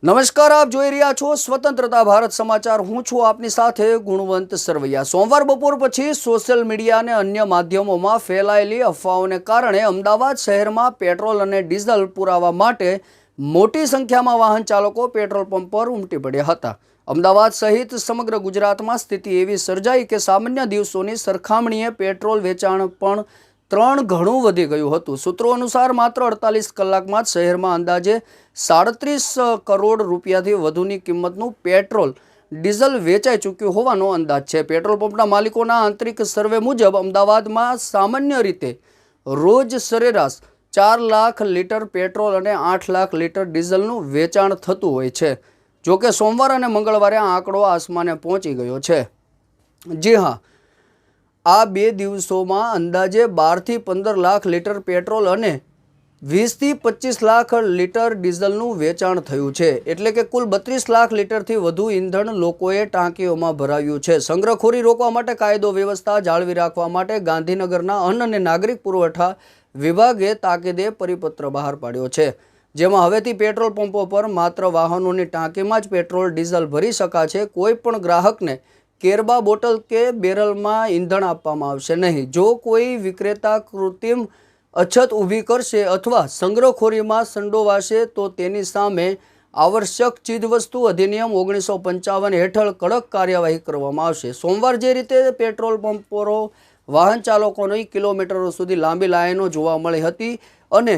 નમસ્કાર, આપ જોઈ રહ્યા છો સ્વતંત્રતા ભારત સમાચાર। હું છું આપની સાથે ગુણવંત સરવૈયા। સોમવાર બપોર પછી સોશિયલ મીડિયા અને અન્ય માધ્યમોમાં ફેલાયેલી અફવાઓને કારણે અમદાવાદ શહેરમાં પેટ્રોલ અને ડીઝલ પુરાવા માટે મોટી સંખ્યામાં વાહન ચાલકો પેટ્રોલ પંપ પર ઉમટી પડ્યા હતા। અમદાવાદ સહિત સમગ્ર ગુજરાતમાં સ્થિતિ એવી સર્જાઈ કે સામાન્ય દિવસોની સરખામણીએ પેટ્રોલ વેચાણ પણ 3 ગણું વધી ગયું હતું। સૂત્રો અનુસાર માત્ર 48 કલાકમાં જ શહેરમાં અંદાજે 37 કરોડ રૂપિયાથી વધુની કિંમતનું પેટ્રોલ ડીઝલ વેચાઈ ચૂક્યું હોવાનો અંદાજ છે। પેટ્રોલ પંપના માલિકોના આંતરિક સર્વે મુજબ અમદાવાદમાં સામાન્ય રીતે રોજ સરેરાશ 4 લાખ લીટર પેટ્રોલ અને 8 લાખ લીટર ડીઝલનું વેચાણ થતું હોય છે। જોકે સોમવાર અને મંગળવારે આ આંકડો આસમાને પહોંચી ગયો છે। જી હા, આ 2 દિવસોમાં અંદાજે 12 થી 15 લાખ લીટર પેટ્રોલ અને 20 થી 25 લાખ લીટર ડીઝલનું વેચાણ થયું છે। એટલે કે કુલ 32 લાખ લીટરથી વધુ ઈંધણ લોકોએ ટાંકીઓમાં ભરાવ્યું છે। સંગ્રહખોરી રોકવા માટે કાયદો વ્યવસ્થા જાળવી રાખવા માટે ગાંધીનગરના અન્ન અને નાગરિક પુરવઠા વિભાગે તાકીદે પરિપત્ર બહાર પાડ્યો છે, જેમાં હવેથી પેટ્રોલ પંપો પર માત્ર વાહનોની ટાંકીમાં જ પેટ્રોલ ડીઝલ ભરી શકાશે। કોઈ પણ ગ્રાહકને કેરબા બોટલ કે બેરલમાં ઈંધણ આપવામાં આવશે નહીં। જો કોઈ વિક્રેતા કૃત્રિમ અછત ઊભી કરશે અથવા સંગ્રહખોરીમાં સંડોવાશે તો તેની સામે આવશ્યક ચીજવસ્તુ અધિનિયમ 1955 હેઠળ કડક કાર્યવાહી કરવામાં આવશે। સોમવાર જે રીતે પેટ્રોલ પંપ પર વાહન ચાલકોની કિલોમીટરો સુધી લાંબી લાઈનો જોવા મળી હતી અને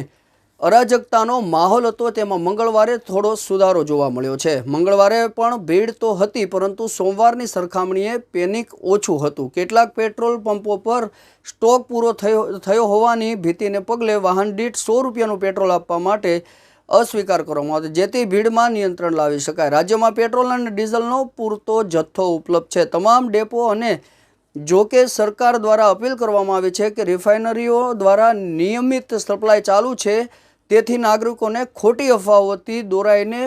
અરાજકતાનો માહોલ હતો, તેમાં મંગળવારે થોડો સુધારો જોવા મળ્યો છે। મંગળવારે પણ ભીડ તો હતી, પરંતુ સોમવારની સરખામણીએ પેનિક ઓછું હતું। કેટલાક પેટ્રોલ પંપો પર સ્ટોક પૂરો થયો હોવાની ભીતિને પગલે વાહન દીઠ 100 રૂપિયાનું પેટ્રોલ આપવા માટે અસ્વીકાર કરવામાં આવ્યો, જેથી ભીડમાં નિયંત્રણ લાવી શકાય। રાજ્યમાં પેટ્રોલ અને ડીઝલનો પૂરતો જથ્થો ઉપલબ્ધ છે। તમામ ડેપો અને જો કે સરકાર દ્વારા અપીલ કરવામાં આવી છે કે રિફાઇનરીઓ દ્વારા નિયમિત સપ્લાય ચાલુ છે, તેથી નાગરિકોને ખોટી અફવાઓથી દોરાઈને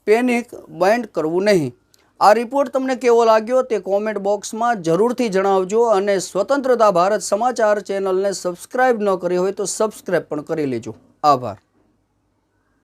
પેનિક બાઇન્ડ કરવું નહીં। આ રિપોર્ટ તમને કેવો લાગ્યો તે કોમેન્ટ બોક્સમાં જરૂરથી જણાવજો અને સ્વતંત્રતા ભારત સમાચાર ચેનલને સબસ્ક્રાઇબ ન કરી હોય તો સબસ્ક્રાઇબ પણ કરી લેજો। આભાર।